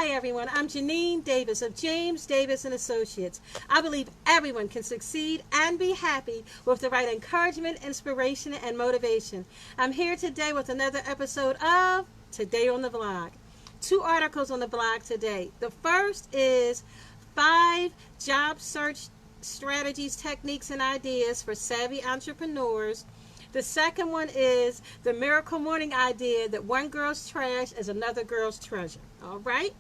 Hi everyone, I'm Janine Davis of James Davis and Associates. I believe everyone can succeed and be happy with the right encouragement, inspiration, and motivation. I'm here today with another episode of Today on the Vlog. 2 articles on the blog today. The first is 5 job search strategies, techniques, and ideas for savvy entrepreneurs. The second one is the miracle morning idea that one girl's trash is another girl's treasure. All right?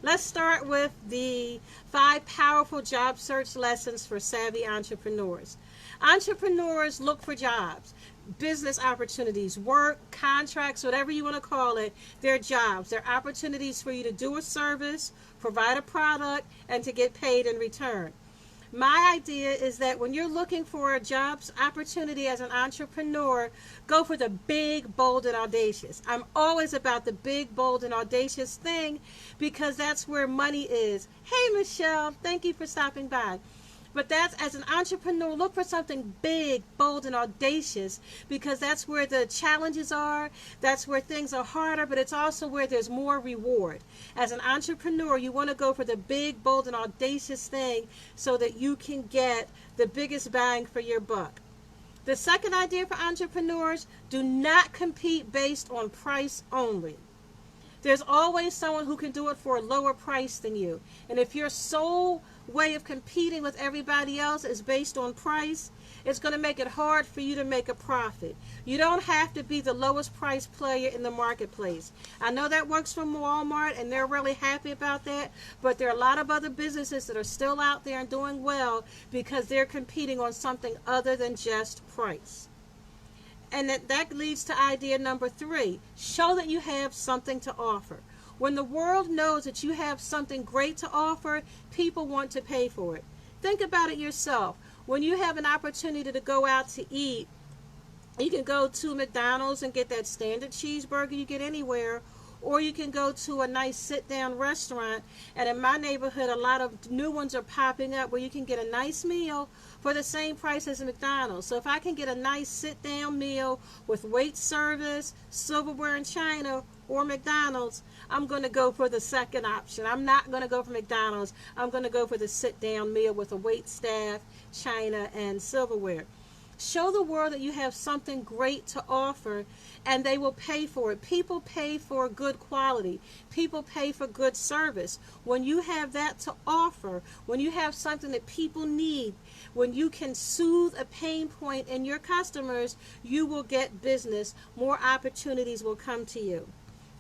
Let's start with the 5 powerful job search lessons for savvy entrepreneurs. Entrepreneurs look for jobs, business opportunities, work, contracts, whatever you want to call it. They're jobs. They're opportunities for you to do a service, provide a product, and to get paid in return. My idea is that when you're looking for a jobs opportunity as an entrepreneur, go for the big, bold, and audacious. I'm always about the big, bold, and audacious thing because that's where money is. Hey, Michelle, thank you for stopping by. But that's, as an entrepreneur, look for something big, bold, and audacious because that's where the challenges are. That's where things are harder, but it's also where there's more reward. As an entrepreneur, you want to go for the big, bold, and audacious thing so that you can get the biggest bang for your buck. The second idea for entrepreneurs, do not compete based on price only. There's always someone who can do it for a lower price than you. And if your sole way of competing with everybody else is based on price, it's going to make it hard for you to make a profit. You don't have to be the lowest price player in the marketplace. I know that works for Walmart and they're really happy about that, but there are a lot of other businesses that are still out there and doing well because they're competing on something other than just price. And that leads to idea number 3. Show that you have something to offer. When the world knows that you have something great to offer, people want to pay for it. Think about it yourself. When you have an opportunity to go out to eat, you can go to McDonald's and get that standard cheeseburger you get anywhere, or you can go to a nice sit-down restaurant. And in my neighborhood, a lot of new ones are popping up where you can get a nice meal for the same price as a McDonald's. So if I can get a nice sit-down meal with wait service, silverware and china, or McDonald's, I'm going to go for the second option. I'm not going to go for McDonald's. I'm going to go for the sit-down meal with a wait staff, china, and silverware. Show the world that you have something great to offer, and they will pay for it. People pay for good quality. People pay for good service. When you have that to offer, when you have something that people need, when you can soothe a pain point in your customers, you will get business. More opportunities will come to you.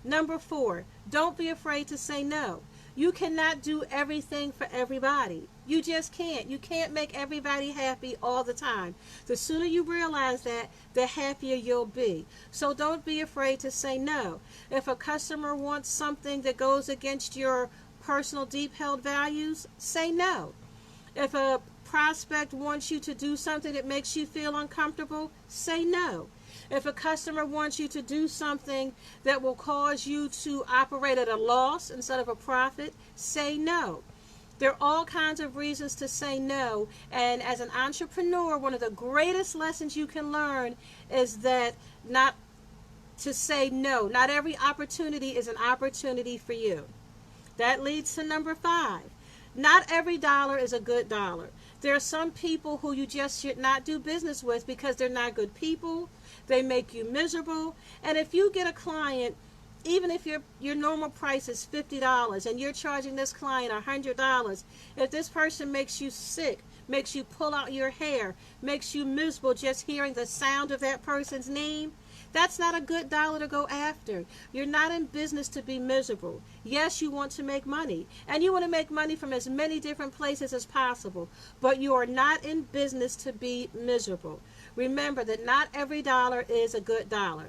Number 4, don't be afraid to say no. You cannot do everything for everybody. You just can't. You can't make everybody happy all the time. The sooner you realize that, the happier you'll be. So don't be afraid to say no. If a customer wants something that goes against your personal deep-held values, say no. If a prospect wants you to do something that makes you feel uncomfortable, say no. If a customer wants you to do something that will cause you to operate at a loss instead of a profit, say no. There are all kinds of reasons to say no, and as an entrepreneur, one of the greatest lessons you can learn is that not to say no. Not every opportunity is an opportunity for you. That leads to number 5. Not every dollar is a good dollar. There are some people who you just should not do business with because they're not good people. They make you miserable. And if you get a client, even if your normal price is $50 and you're charging this client $100, if this person makes you sick, makes you pull out your hair, makes you miserable just hearing the sound of that person's name, that's not a good dollar to go after. You're not in business to be miserable. Yes, you want to make money, and you want to make money from as many different places as possible, but you are not in business to be miserable. Remember that not every dollar is a good dollar.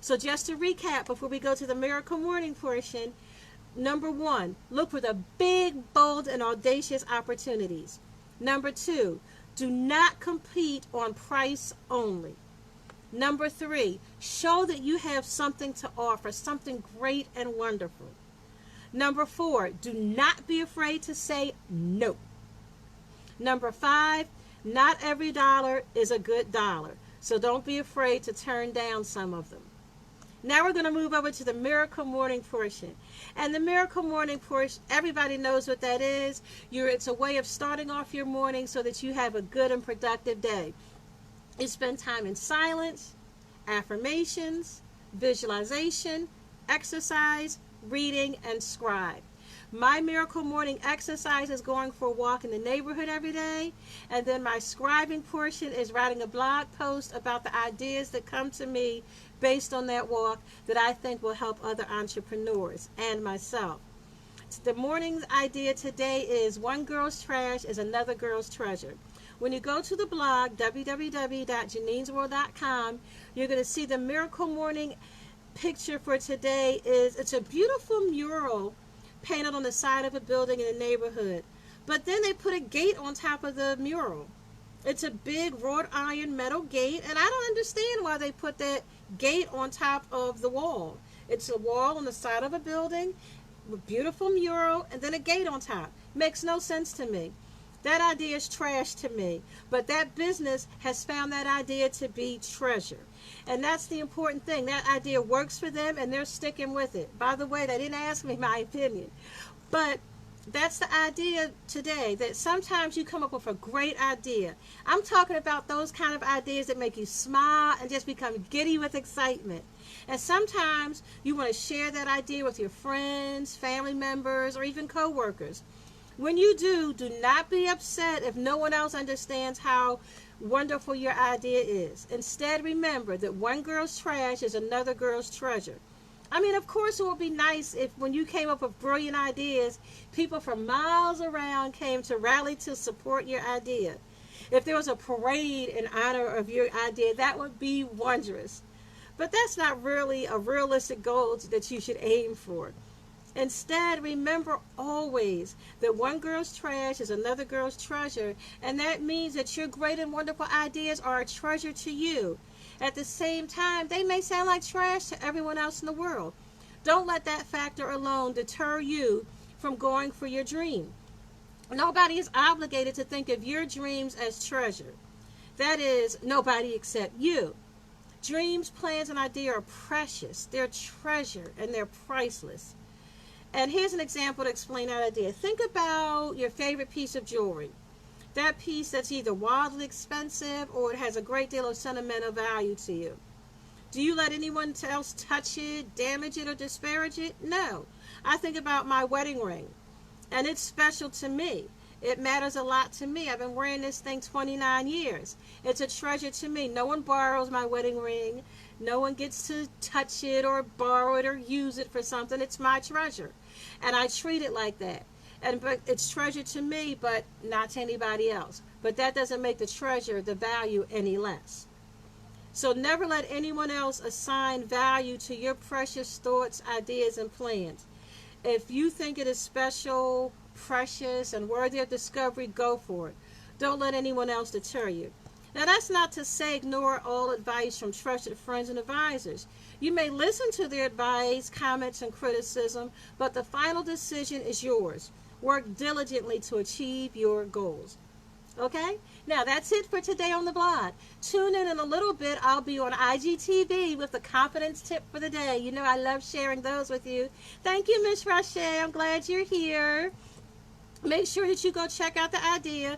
So just to recap before we go to the miracle morning portion, number 1, look for the big, bold, and audacious opportunities. Number 2, do not compete on price only. Number 3, show that you have something to offer, something great and wonderful. Number 4, do not be afraid to say no. Number 5, not every dollar is a good dollar, so don't be afraid to turn down some of them. Now we're going to move over to the Miracle Morning portion. And the Miracle Morning portion, everybody knows what that is. It's a way of starting off your morning so that you have a good and productive day. You spend time in silence, affirmations, visualization, exercise, reading, and scribe. My Miracle Morning exercise is going for a walk in the neighborhood every day. And then my scribing portion is writing a blog post about the ideas that come to me based on that walk that I think will help other entrepreneurs and myself. The morning's idea today is one girl's trash is another girl's treasure. When you go to the blog, www.janinesworld.com, you're going to see the Miracle Morning picture for today. It's a beautiful mural painted on the side of a building in the neighborhood. But then they put a gate on top of the mural. It's a big wrought iron metal gate, and I don't understand why they put that gate on top of the wall. It's a wall on the side of a building, a beautiful mural, and then a gate on top. Makes no sense to me. That idea is trash to me, but that business has found that idea to be treasure. And that's the important thing. That idea works for them, and they're sticking with it. By the way, they didn't ask me my opinion, but that's the idea today, that sometimes you come up with a great idea. I'm talking about those kind of ideas that make you smile and just become giddy with excitement. And sometimes you want to share that idea with your friends, family members, or even co-workers. When you do not be upset if no one else understands how wonderful your idea is. Instead, remember that one girl's trash is another girl's treasure. I mean, of course, it would be nice if when you came up with brilliant ideas, people from miles around came to rally to support your idea. If there was a parade in honor of your idea, that would be wondrous. But that's not really a realistic goal that you should aim for. Instead, remember always that one girl's trash is another girl's treasure, and that means that your great and wonderful ideas are a treasure to you. At the same time, they may sound like trash to everyone else in the world. Don't let that factor alone deter you from going for your dream. Nobody is obligated to think of your dreams as treasure. That is, nobody except you. Dreams, plans, and ideas are precious. They're treasure, and they're priceless. And here's an example to explain that idea. Think about your favorite piece of jewelry. That piece that's either wildly expensive or it has a great deal of sentimental value to you. Do you let anyone else touch it, damage it, or disparage it? No. I think about my wedding ring, and it's special to me. It matters a lot to me. I've been wearing this thing 29 years. It's a treasure to me. No one borrows my wedding ring. No one gets to touch it or borrow it or use it for something. It's my treasure. And I treat it like that. But it's treasure to me, but not to anybody else. But that doesn't make the treasure, the value, any less. So never let anyone else assign value to your precious thoughts, ideas, and plans. If you think it is special, precious, and worthy of discovery, go for it. Don't let anyone else deter you. Now, that's not to say ignore all advice from trusted friends and advisors. You may listen to their advice, comments, and criticism, but the final decision is yours. Work diligently to achieve your goals. Okay? Now, that's it for today on the blog. Tune in a little bit. I'll be on IGTV with the confidence tip for the day. You know I love sharing those with you. Thank you, Miss Roche. I'm glad you're here. Make sure that you go check out the idea.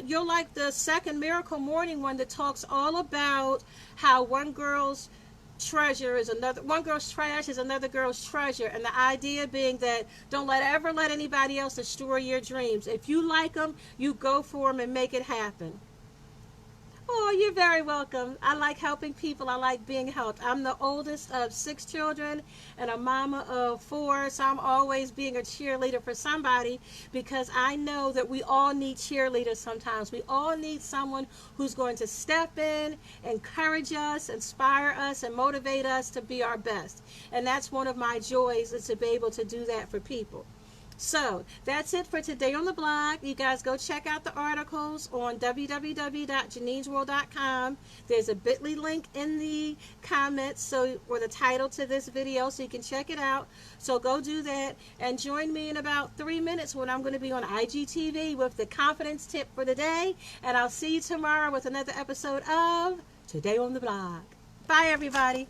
You'll like the second Miracle Morning one that talks all about how one girl's trash is another girl's treasure, and the idea being that don't ever let anybody else destroy your dreams. If you like them, you go for them and make it happen. Oh, you're very welcome. I like helping people. I like being helped. I'm the oldest of 6 children and a mama of 4, so I'm always being a cheerleader for somebody because I know that we all need cheerleaders sometimes. We all need someone who's going to step in, encourage us, inspire us, and motivate us to be our best. And that's one of my joys, is to be able to do that for people. So that's it for today on the blog. You guys go check out the articles on www.janinesworld.com. There's a bit.ly link in the comments or the title to this video, so you can check it out. So go do that and join me in about 3 minutes when I'm going to be on IGTV with the confidence tip for the day. And I'll see you tomorrow with another episode of Today on the Blog. Bye, everybody.